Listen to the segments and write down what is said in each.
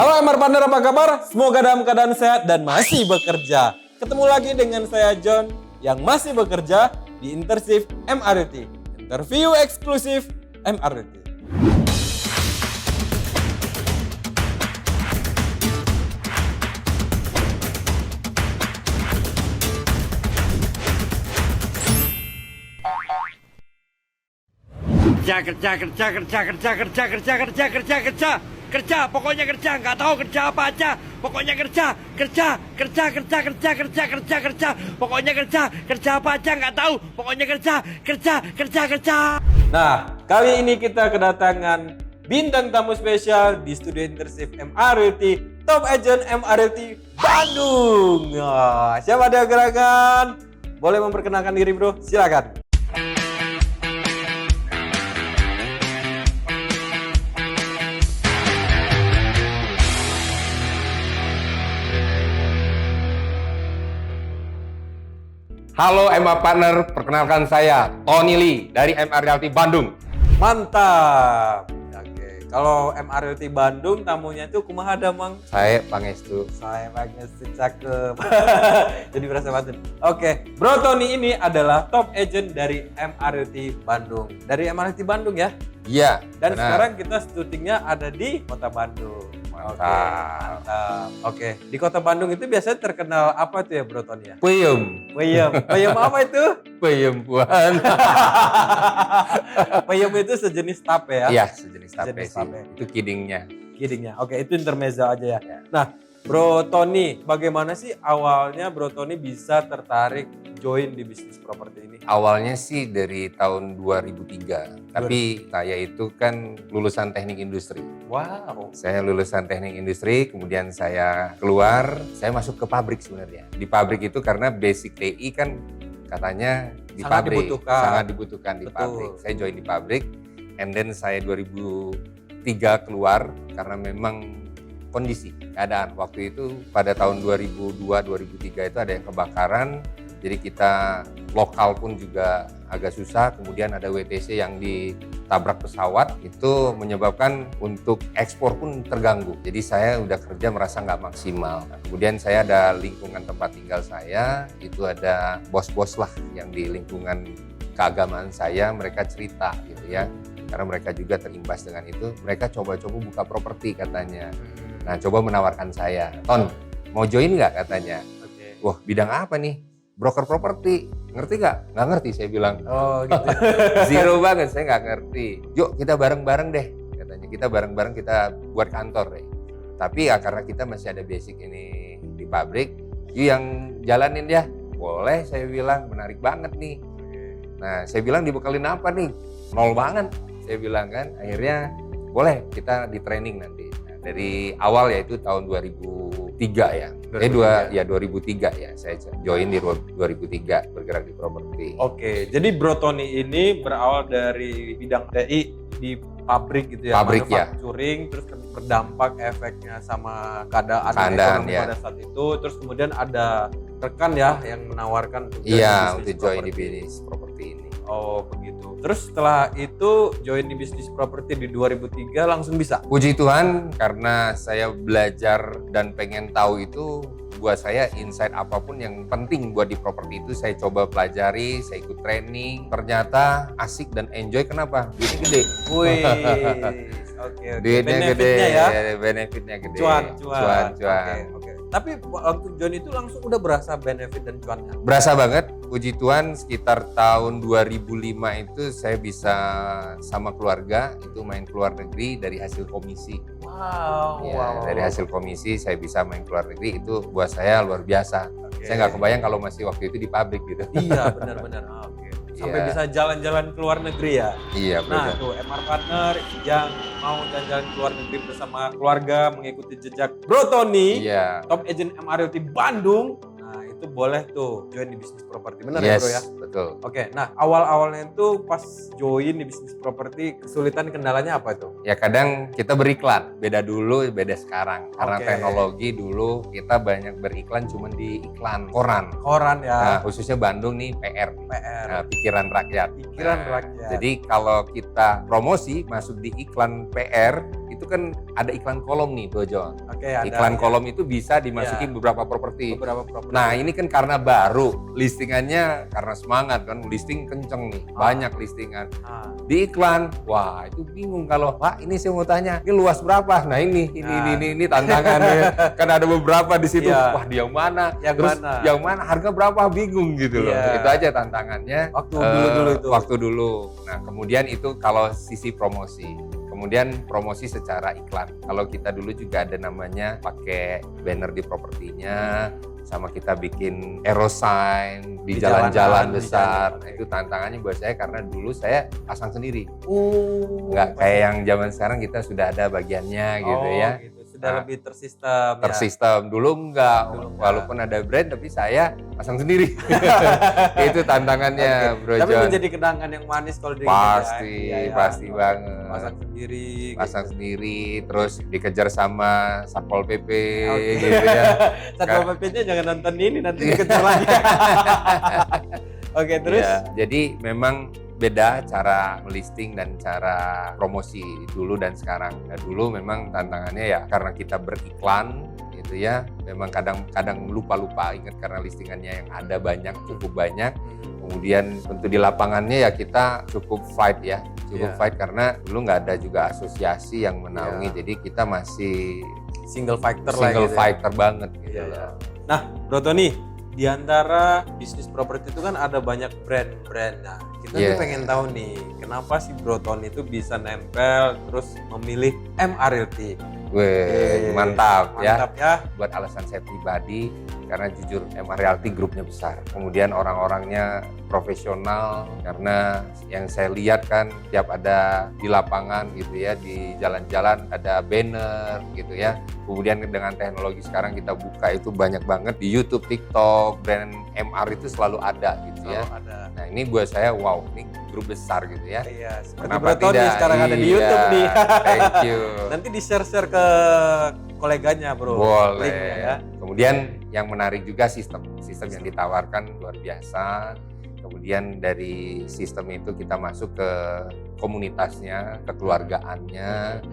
Halo MR Partner, apa kabar? Semoga dalam keadaan sehat dan masih bekerja. Ketemu lagi dengan saya John yang masih bekerja di Intershift MRT. Interview eksklusif MRT. Kerja, pokoknya kerja, nggak tahu kerja apa aja, pokoknya kerja, pokoknya kerja apa aja nggak tahu, pokoknya kerja. Nah, kali ini kita kedatangan bintang tamu spesial di studio Intershift MRT, Top Agent MRT Bandung. Nah, siapa dia gerakan? Boleh memperkenalkan diri bro? Silakan. Halo MR Partner, perkenalkan saya Tony Lee dari MRT Bandung. Mantap. Oke, kalau MRT Bandung tamunya itu kumaha damang? Saya Pangestu. Saya pakai cakep. Jadi berasa banget. Oke, Bro Tony ini adalah top agent dari MRT Bandung. Dari MRT Bandung ya? Iya. Dan benar. sekarang kita syutingnya ada di Kota Bandung. Mantap. Oke, mantap. Oke, di Kota Bandung itu biasanya terkenal apa tuh ya Bro Tony ya? Peyem. Peyem. Peyem apa itu? Peyem puan. Peyem itu sejenis tape ya? Iya, sejenis tape Sejenis sih. tape. Itu kiddingnya. Kiddingnya. Oke, itu intermezzo aja ya. Nah, Bro Tony, bagaimana sih awalnya Bro Tony bisa tertarik join di bisnis properti ini? Awalnya sih dari tahun 2003. Tapi saya itu kan lulusan teknik industri. Wow. Saya lulusan teknik industri, kemudian saya keluar, saya masuk ke pabrik sebenarnya. Di pabrik itu karena basic TI kan katanya di Sangat pabrik. dibutuhkan. Sangat dibutuhkan di Betul. pabrik. Saya join di pabrik, and then saya 2003 keluar karena memang kondisi, keadaan. Waktu itu pada tahun 2002-2003 itu ada yang kebakaran, jadi kita lokal pun juga agak susah, kemudian ada WTC yang ditabrak pesawat, itu menyebabkan untuk ekspor pun terganggu. Jadi saya udah kerja merasa nggak maksimal. Nah, kemudian saya ada lingkungan tempat tinggal saya, itu ada bos-bos lah yang di lingkungan keagamaan saya, mereka cerita gitu ya. Karena mereka juga terimbas dengan itu, mereka coba-coba buka properti katanya. Nah, coba menawarkan saya, Ton, mau join nggak katanya? Oke. Wah, bidang apa nih? Broker properti, ngerti nggak? Nggak ngerti, saya bilang. Oh gitu. Zero banget, saya nggak ngerti. Yuk kita bareng-bareng deh, katanya. Kita bareng-bareng kita buat kantor deh. Tapi ya karena kita masih ada basic ini di pabrik, yuk yang jalanin ya. Boleh, saya bilang, menarik banget nih. Nah, saya bilang dibekalin apa nih? Nol banget, saya bilang kan. Akhirnya boleh kita di training nanti. Nah, dari awal yaitu tahun 2003 ya. 2003 ya. Saya join di 2003 bergerak di properti. Oke, jadi Bro Tony ini berawal dari bidang TI di pabrik gitu ya, Pabrik, ya. manufacturing, terus berdampak efeknya sama keadaan ekonomi ya. pada saat itu, terus kemudian ada rekan ya yang menawarkan untuk Iya, bisnis untuk join di properti. bisnis properti ini. Oh begitu. Terus setelah itu join di bisnis properti di 2003 langsung bisa? Puji Tuhan karena saya belajar dan pengen tahu itu, buat saya insight apapun yang penting buat di properti itu saya coba pelajari, saya ikut training. Ternyata asik dan enjoy. Kenapa? Duitnya gede. Wih, oke. Duitnya gede, Benefitnya ya. benefitnya gede. Cuan. Cuan. Oke. Tapi waktu join itu langsung udah berasa benefit dan cuannya? Berasa banget, puji Tuhan sekitar tahun 2005 itu saya bisa sama keluarga itu main keluar negeri dari hasil komisi. Wow. Ya, dari hasil komisi saya bisa main keluar negeri, itu buat saya luar biasa. Oke. Saya nggak kebayang kalau masih waktu itu di pabrik gitu. Iya benar-benar. Oke. Sampai Iya. bisa jalan-jalan ke luar negeri ya. Iya, Nah betul. tuh MR Partner yang mau jalan-jalan ke luar negeri bersama keluarga mengikuti jejak Bro Tony, Iya. top agent MRT Bandung. Nah itu boleh tuh join di bisnis properti, benar ya Yes, Bro ya? betul. Oke, nah awal-awalnya itu pas join di bisnis properti kesulitan kendalanya apa itu? Ya kadang kita beriklan, beda dulu, beda sekarang. Karena Oke. teknologi dulu kita banyak beriklan cuma di iklan koran. Koran Nah, ya, khususnya Bandung nih PR. PR, Nah, pikiran rakyat. pikiran Nah, rakyat. Jadi kalau kita promosi masuk di iklan PR, itu kan ada iklan kolom nih Bro John. Oke, ada Iklan ya. kolom itu bisa dimasukin beberapa properti. Beberapa properti. Nah ini kan karena baru listingannya, karena semangat kan listing kenceng nih, banyak listingan. Di iklan, wah itu bingung kalau Pak ini saya mau tanya, ini luas berapa? Nah ini tantangannya. Kan ada beberapa di situ, Iya. wah yang mana? Yang Terus mana? yang mana? Harga berapa? Bingung gitu loh. Iya. Itu aja tantangannya. Waktu dulu itu. Waktu dulu. Nah kemudian itu kalau sisi promosi. Kemudian promosi secara iklan. Kalau kita dulu juga ada namanya pakai banner di propertinya, sama kita bikin arrow sign di jalan-jalan besar. Di jalan. Itu tantangannya buat saya karena dulu saya pasang sendiri. Oh, Nggak kayak yang zaman sekarang kita sudah ada bagiannya gitu ya. Gitu. Sudah Nah, lebih tersistem. Tersistem. Dulu enggak. Dulu enggak. Walaupun ada brand tapi saya pasang sendiri. Itu tantangannya, Oke. Bro Tapi John. menjadi kenangan yang manis kalau di Pasti banget. Pasang sendiri. Pasang gitu. sendiri, terus dikejar sama Satpol PP Oke. gitu ya. Satpol PP-nya jangan nonton ini, nanti dikejar lagi. Oke, terus? Ya, jadi memang beda cara melisting dan cara promosi dulu dan sekarang. Nah, dulu memang tantangannya ya karena kita beriklan gitu ya, memang kadang lupa ingat karena listingannya yang ada banyak, cukup banyak. Kemudian tentu di lapangannya ya kita cukup fight ya, fight karena dulu nggak ada juga asosiasi yang menaungi, jadi kita masih Single fighter lah single gitu. fighter banget gitu Iya, loh. iya. Nah, Bro Tony, di antara bisnis properti itu kan ada banyak brand-brand. Nah, kita tuh pengen tahu nih, kenapa sih Bro Tony itu bisa nempel terus memilih MA Realty? Wih, mantap ya. Mantap ya. Buat alasan saya pribadi, karena jujur MA Realty grupnya besar. Kemudian orang-orangnya profesional, karena yang saya lihat kan tiap ada di lapangan gitu ya, di jalan-jalan ada banner gitu ya. Kemudian dengan teknologi sekarang kita buka itu banyak banget di YouTube, TikTok, brand MR itu selalu ada gitu ya. Ada. Nah ini buat saya wow, ini grup besar gitu ya. Iya, seperti Kenapa Bro Tony tidak? sekarang ada di Iya, YouTube nih. Thank you. Nanti di-share ke koleganya, Bro. Boleh. Linknya ya. Kemudian yang menarik juga sistem yang ditawarkan luar biasa. Kemudian dari sistem itu kita masuk ke komunitasnya, kekeluargaannya,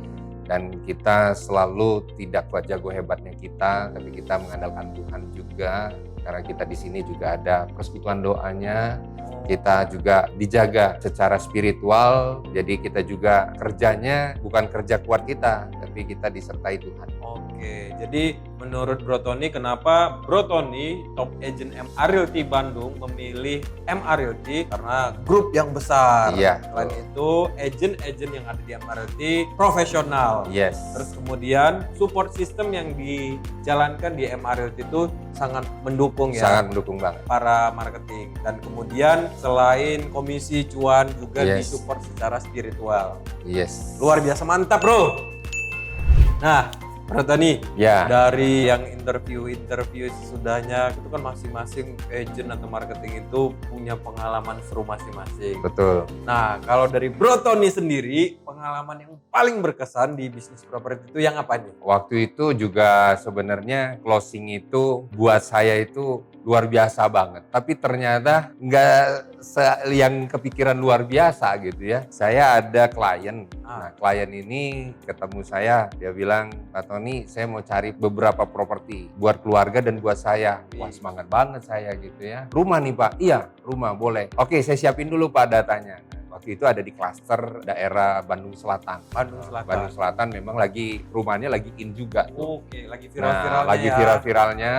dan kita selalu tidak kuat jago hebatnya kita, tapi kita mengandalkan Tuhan juga. Karena kita di sini juga ada persekutuan doanya, kita juga dijaga secara spiritual, jadi kita juga kerjanya bukan kerja kuat kita, tapi kita disertai Tuhan. Oke, jadi menurut Bro Tony, kenapa Bro Tony, top agent MA Realty Bandung, memilih MA Realty? Karena grup yang besar. Iya. Selain itu, agent-agent yang ada di MA Realty profesional. Yes. Terus kemudian support system yang dijalankan di MA Realty itu sangat mendukung ya. Sangat mendukung banget. Para marketing. Dan kemudian selain komisi cuan juga Yes. disupport secara spiritual. Yes. Luar biasa mantap, Bro. Nah, Bro Tony, Ya. dari yang interview sesudahnya itu kan masing-masing agent atau marketing itu punya pengalaman seru masing-masing. Betul. Nah, kalau dari Bro Tony sendiri, pengalaman yang paling berkesan di bisnis properti itu yang apa nih? Waktu itu juga sebenarnya closing itu buat saya itu luar biasa banget. Tapi ternyata nggak yang kepikiran luar biasa gitu ya. Saya ada klien. Nah, klien ini ketemu saya, dia bilang, Pak Tony, saya mau cari beberapa properti buat keluarga dan buat saya. Wah, semangat banget saya gitu ya. Rumah nih Pak? Iya, rumah boleh. Oke, saya siapin dulu Pak datanya. Waktu itu ada di klaster daerah Bandung Selatan. Bandung Selatan. Bandung Selatan memang rumahnya lagi in juga tuh. Oke, lagi Nah, viral-viralnya lagi ya. viral-viralnya,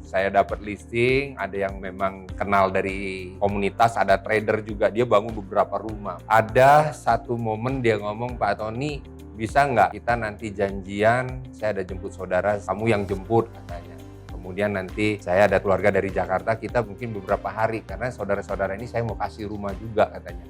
saya dapat listing, ada yang memang kenal dari komunitas, ada trader juga, dia bangun beberapa rumah. Ada satu momen dia ngomong, Pak Tony, bisa nggak kita nanti janjian, saya ada jemput saudara, kamu yang jemput katanya. Kemudian nanti saya ada keluarga dari Jakarta, kita mungkin beberapa hari, karena saudara-saudara ini saya mau kasih rumah juga katanya.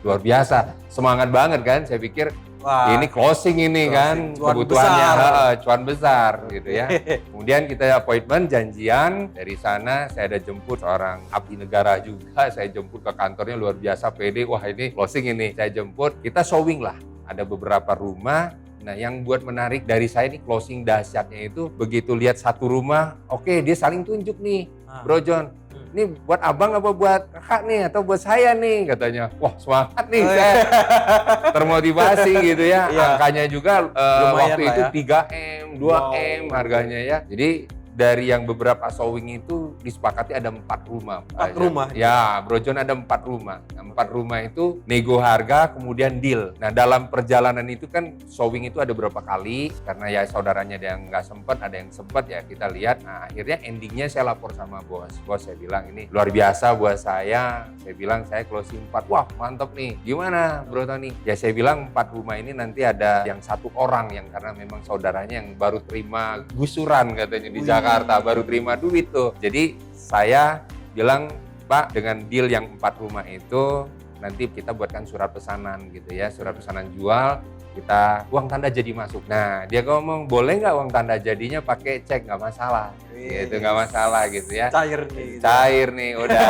Luar biasa, semangat banget kan, saya pikir Wah, ini closing ini kan, cuan kebutuhannya besar. cuan besar gitu ya. Kemudian kita appointment, janjian, dari sana saya ada jemput seorang abdi negara juga, saya jemput ke kantornya luar biasa pede, wah ini closing ini, saya jemput, kita showing lah, ada beberapa rumah. Nah yang buat menarik dari saya ini closing dahsyatnya itu, begitu lihat satu rumah, oke dia saling tunjuk nih, Bro John, ini buat abang apa buat kakak nih atau buat saya nih katanya. Wah semangat nih saya termotivasi gitu ya. Iya. Angkanya juga Lumayan waktu lah itu ya. 3M, 2M Wow. harganya ya. Jadi dari yang beberapa showing itu disepakati ada 4 rumah. 4 rumah? Ya, Bro John ada 4 rumah. Nah, 4 rumah itu nego harga kemudian deal. Nah dalam perjalanan itu kan showing itu ada berapa kali karena ya saudaranya ada yang nggak sempet, ada yang sempet ya kita lihat. Nah akhirnya endingnya saya lapor sama bos. Bos saya bilang ini luar biasa buat saya. Saya bilang saya closing 4. Wah mantap nih. Gimana Bro Tony? Ya saya bilang 4 rumah ini nanti ada yang 1 orang yang karena memang saudaranya yang baru terima gusuran katanya di Jakarta, baru terima duit tuh. Jadi saya bilang, Pak, dengan deal yang 4 rumah itu nanti kita buatkan surat pesanan gitu ya, surat pesanan jual, kita uang tanda jadi masuk. Nah dia ngomong boleh nggak uang tanda jadinya pakai cek, nggak masalah, gitu nggak masalah gitu ya. Cair nih. Gitu. Cair nih udah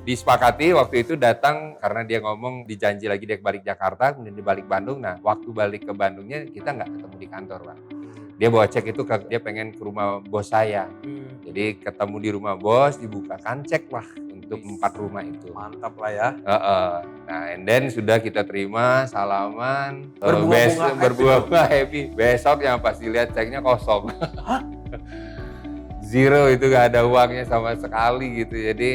disepakati waktu itu datang karena dia ngomong dijanji lagi dia balik Jakarta kemudian dibalik Bandung. Nah waktu balik ke Bandungnya kita nggak ketemu di kantor Pak. Dia bawa cek itu dia pengen ke rumah bos saya. Jadi ketemu di rumah bos, dibukakan cek lah untuk 4 rumah itu. Mantap lah ya. Nah, and then sudah kita terima, salaman, Berbunga-bunga berbunga happy. Besok yang pas dilihat ceknya kosong. Zero itu gak ada uangnya sama sekali gitu. Jadi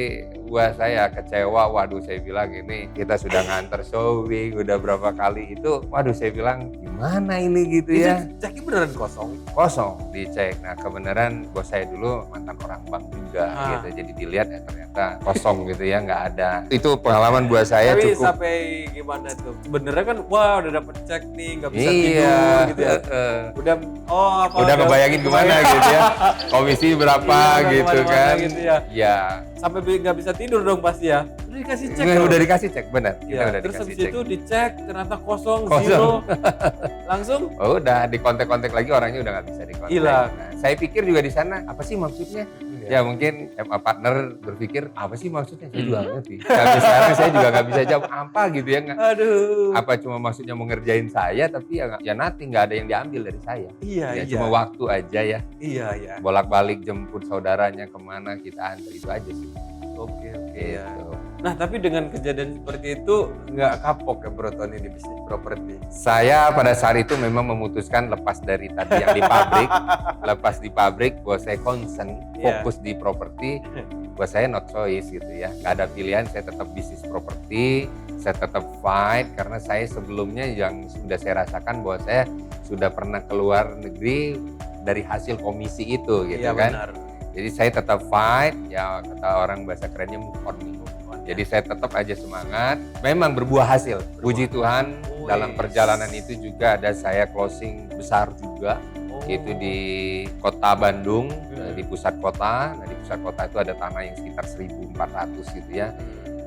buat saya kecewa. Waduh saya bilang ini kita sudah nganter showing udah berapa kali itu. Waduh saya bilang gimana ini gitu ya. Ceknya beneran kosong. Kosong dicek. Nah kebenaran bos saya dulu mantan orang bank juga gitu. Jadi dilihat ya ternyata kosong gitu ya, nggak ada. Itu pengalaman buat saya Tapi cukup. sampai gimana tuh? Sebenarnya kan wah udah dapet cek nih, nggak bisa Iya, tidur gitu ya. Udah udah ngebayangin gimana gitu ya. Komisi berapa Iya, udah gitu kemana-mana kan. gitu ya. Ya. Sampai nggak bisa tidur dong pasti ya. Udah dikasih cek. Udah dikasih cek, benar. Kita Ya, udah terus dikasih habis cek. itu dicek ternyata kosong, Kosong. zero. Langsung Oh, udah dikontak-kontak lagi orangnya udah nggak bisa dikontak. hilang. Nah, saya pikir juga di sana apa sih maksudnya? Ya mungkin MA partner berpikir apa sih maksudnya? Saya juga nggak ngerti. Sampai sekarang saya juga nggak bisa jawab apa gitu ya. Aduh. Apa cuma maksudnya mau ngerjain saya tapi ya nothing, nggak ada yang diambil dari saya. Iya, Ya, iya. cuma waktu aja ya. Iya, iya. Bolak-balik jemput saudaranya kemana kita antar itu aja sih. Oke, oke ya. Gitu. Nah, tapi dengan kejadian seperti itu nggak kapok ya Bro Tony di bisnis properti. Saya pada saat itu memang memutuskan lepas dari tadi yang di pabrik, lepas di pabrik, buat saya concern, Iya. fokus di properti, buat saya not choice gitu ya. Nggak ada pilihan, saya tetap bisnis properti, saya tetap fight karena saya sebelumnya yang sudah saya rasakan bahwa saya sudah pernah keluar negeri dari hasil komisi itu gitu Iya, kan. benar. Jadi saya tetap fight, ya kata orang bahasa kerennya move on. Jadi saya tetap aja semangat. Memang berbuah hasil. Puji Tuhan dalam perjalanan itu juga ada saya closing besar juga. Itu di kota Bandung, di pusat kota. Nah di pusat kota itu ada tanah yang sekitar 1.400 gitu ya.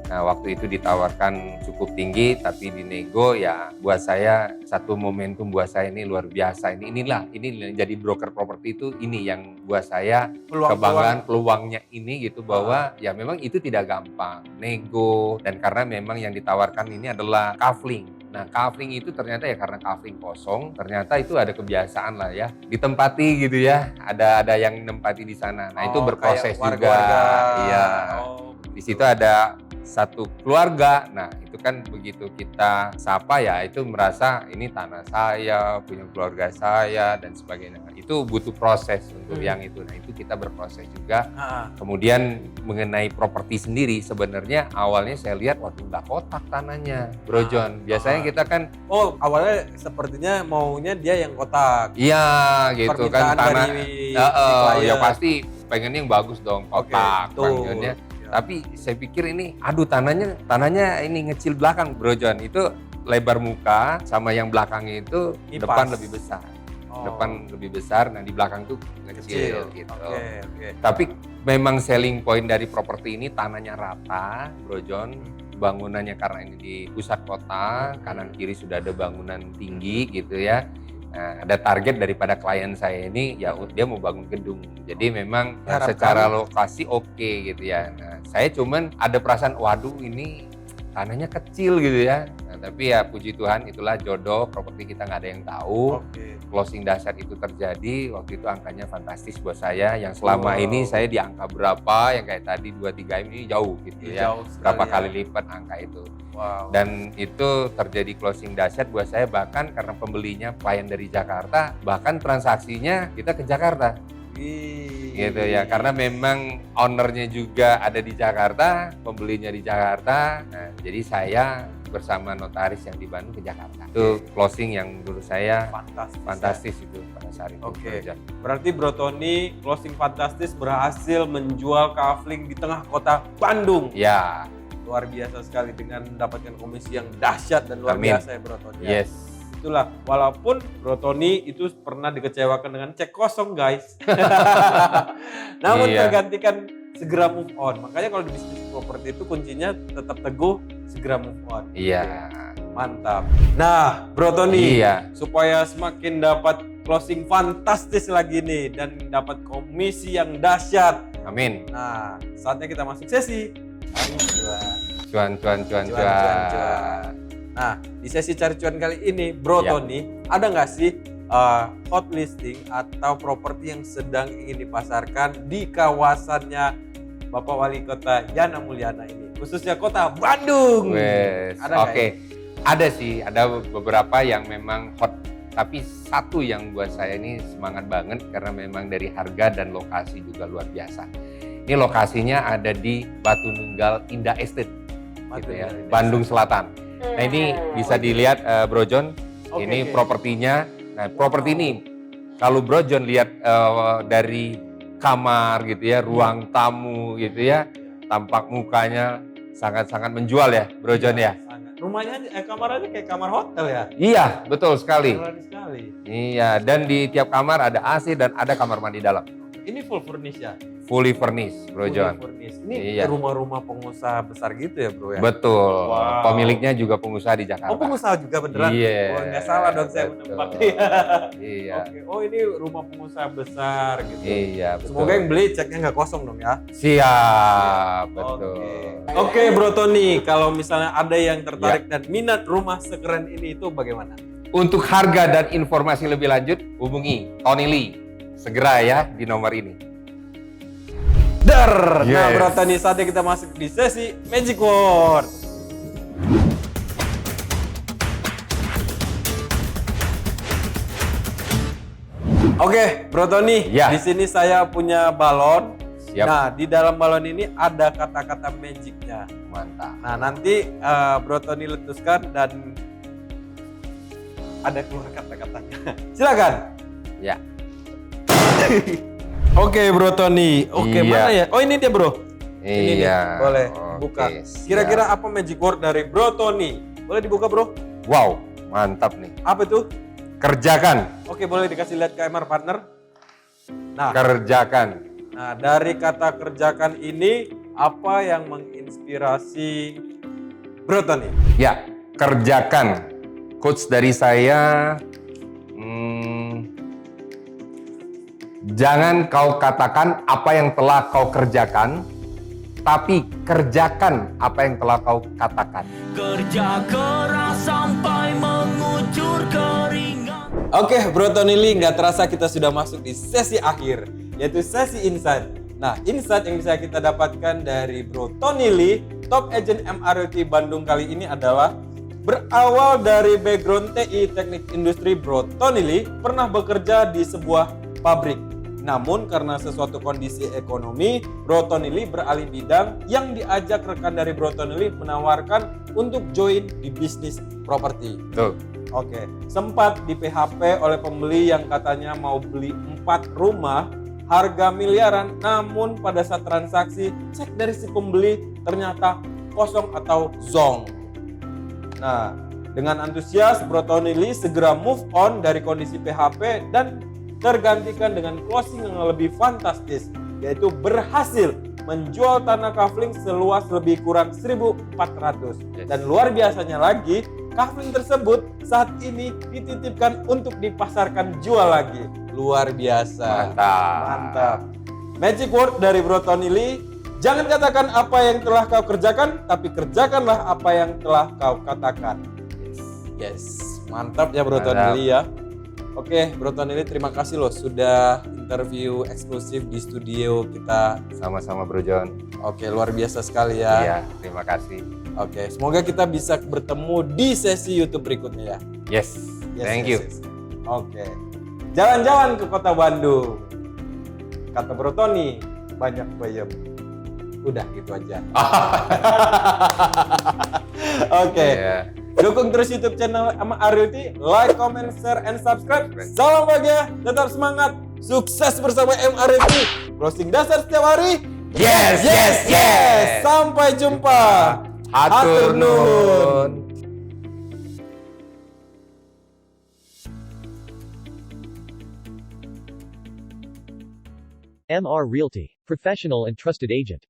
Nah waktu itu ditawarkan cukup tinggi tapi dinego ya buat saya satu momentum buat saya ini luar biasa. Ini jadi broker properti itu ini yang buat saya kebanggaan peluangnya ini gitu bahwa ya memang itu tidak gampang nego dan karena memang yang ditawarkan ini adalah kafling. Nah kafling itu ternyata ya karena kafling kosong ternyata itu ada kebiasaan lah ya ditempati gitu ya ada yang nempati di sana. Nah itu berproses juga. Iya. Di situ ada satu keluarga. Nah itu kan begitu kita sapa ya itu merasa ini tanah saya, punya keluarga saya dan sebagainya. Nah, itu butuh proses untuk yang itu. Nah itu kita berproses juga. Kemudian mengenai properti sendiri sebenarnya awalnya saya lihat waduh nggak kotak tanahnya Bro John. Biasanya kita kan awalnya sepertinya maunya dia yang kotak. iya gitu kan tanah. Ya pasti pengen yang bagus dong kotak panggilnya. Tapi saya pikir ini, aduh tanahnya ini ngecil belakang Bro John. Itu lebar muka sama yang belakangnya itu depan lebih besar. Depan lebih besar, nah di belakang tuh kecil gitu. Tapi memang selling point dari properti ini tanahnya rata Bro John. Bangunannya karena ini di pusat kota, kanan kiri sudah ada bangunan tinggi gitu ya. Nah, ada target daripada klien saya ini ya dia mau bangun gedung. Jadi memang secara lokasi oke gitu ya. Nah, saya cuman ada perasaan waduh ini tanahnya kecil gitu ya. Nah, tapi ya puji Tuhan itulah jodoh, properti kita nggak ada yang tahu. Oke. Closing dahsyat itu terjadi, waktu itu angkanya fantastis buat saya. Yang selama Wow. ini saya di angka berapa, yang kayak tadi 2-3 M ini jauh gitu ya. Jauh sekali Berapa ya. kali lipat angka itu. Wow. Dan itu terjadi closing dahsyat buat saya, bahkan karena pembelinya klien dari Jakarta, bahkan transaksinya kita ke Jakarta. Wih. Gitu ya, karena memang ownernya juga ada di Jakarta, pembelinya di Jakarta. Nah, jadi saya bersama notaris yang di Bandung ke Jakarta. Itu closing yang menurut saya fantastis itu pada saat itu. Oke. Bro John. Berarti Bro Tony closing fantastis berhasil menjual kafling di tengah kota Bandung. Ya, Luar biasa sekali dengan mendapatkan komisi yang dahsyat dan luar Amin. biasa ya Bro Tony. ya. yes. Itulah, walaupun Bro Tony itu pernah dikecewakan dengan cek kosong guys. Namun Iya. tergantikan segera move on. Makanya kalau di bisnis properti itu kuncinya tetap teguh, segera move on. Iya. Mantap. Nah, Bro Tony, Iya. supaya semakin dapat closing fantastis lagi nih dan dapat komisi yang dahsyat. Amin. Nah, saatnya kita masuk sesi. Cari cuan. Cuan. Cuan. Nah, di sesi cari cuan kali ini, Bro Ya. Tony, ada nggak sih hot listing atau properti yang sedang ingin dipasarkan di kawasannya Bapak Wali Kota Yana Mulyana ini, khususnya Kota Bandung? Wes. Ada nggak Oke. ya? Ada sih, ada beberapa yang memang hot. Tapi satu yang buat saya ini semangat banget karena memang dari harga dan lokasi juga luar biasa. Ini lokasinya ada di Batu Nunggal Indah Estate, gitu ya, Indah Bandung Selatan. Nah ini bisa dilihat Bro John, Oke, ini oke. propertinya. Nah properti ini kalau Bro John lihat dari kamar gitu ya, ruang tamu gitu ya, tampak mukanya sangat-sangat menjual ya Bro John ya. Sangat. Rumahnya, kamarnya kayak kamar hotel ya? Iya betul sekali. Keren sekali. Iya, dan di tiap kamar ada AC dan ada kamar mandi dalam. Ini full furnish ya? Fully furnished, Bro Fully John. furnish. Ini Iya. rumah-rumah pengusaha besar gitu ya Bro ya? Betul. Wow. Pemiliknya juga pengusaha di Jakarta. Oh pengusaha juga beneran? Iya. Oh nggak salah dong saya betul. menempatnya. Iya. Oke. Oh ini rumah pengusaha besar gitu. Iya, betul. Semoga yang beli ceknya nggak kosong dong ya. Siap, betul. Oke Bro Tony, kalau misalnya ada yang tertarik dan minat rumah sekeren ini itu bagaimana? Untuk harga dan informasi lebih lanjut, hubungi Tony Lee. Segera ya di nomor ini. Nah Yes. Bro Tony, saatnya kita masuk di sesi Magic Word. Oke, Bro Tony, Ya. di sini saya punya balon. Siap. Nah, di dalam balon ini ada kata-kata magicnya. Mantap. Nah, nanti Bro Tony letuskan dan ada keluar kata-katanya. Silakan. Ya. Oke, Bro Tony. Oke, Iya. mana ya? Oh, ini dia, Bro. Ini nih, Iya. boleh Oke, buka. siap. Kira-kira apa magic word dari Bro Tony? Boleh dibuka, Bro? Wow, mantap nih. Apa itu? Kerjakan, Oke, boleh dikasih lihat ke MR Partner. Nah, kerjakan. dari kata kerjakan ini apa yang menginspirasi Bro Tony? Ya, kerjakan. Quotes dari saya, jangan kau katakan apa yang telah kau kerjakan, tapi kerjakan apa yang telah kau katakan. Kerja keras sampai mengucur keringat. Oke, Bro Tony Lee, nggak terasa kita sudah masuk di sesi akhir, yaitu sesi insight. Nah, insight yang bisa kita dapatkan dari Bro Tony Lee, Top Agent MRT Bandung kali ini adalah berawal dari background TI Teknik Industri. Bro Tony Lee pernah bekerja di sebuah pabrik. Namun karena sesuatu kondisi ekonomi, Bro Tony Lee beralih bidang yang diajak rekan dari Bro Tony Lee menawarkan untuk join di bisnis properti. Tuh. Oke, sempat di PHP oleh pembeli yang katanya mau beli 4 rumah harga miliaran, namun pada saat transaksi cek dari si pembeli ternyata kosong atau zong. Nah, dengan antusias Bro Tony Lee segera move on dari kondisi PHP dan tergantikan dengan closing yang lebih fantastis, yaitu berhasil menjual tanah kafling seluas lebih kurang 1.400. Yes. Dan luar biasanya lagi, kafling tersebut saat ini dititipkan untuk dipasarkan jual lagi. Luar biasa. Mantap. Mantap. Magic word dari Bro Tony Lee, Jangan katakan apa yang telah kau kerjakan, tapi kerjakanlah apa yang telah kau katakan. Yes, mantap ya Bro Mantap. Tonili ya. Oke, Bro Tonili terima kasih loh sudah interview eksklusif di studio kita. Sama-sama Bro John. Oke, luar biasa sekali ya. Iya, terima kasih. Oke, semoga kita bisa bertemu di sesi YouTube berikutnya ya. Yes, thank you. Yes. Oke, jalan-jalan ke kota Bandung. Kata Bro Tony, banyak bayam. Udah gitu aja. Oke. Iya. Dukung terus YouTube channel MRT, like, comment, share, and subscribe. Salam bahagia, tetap semangat, sukses bersama MRT. Closing dasar setiap hari. Yes. Sampai jumpa. Hatur nuhun. MR Realty, professional and trusted agent.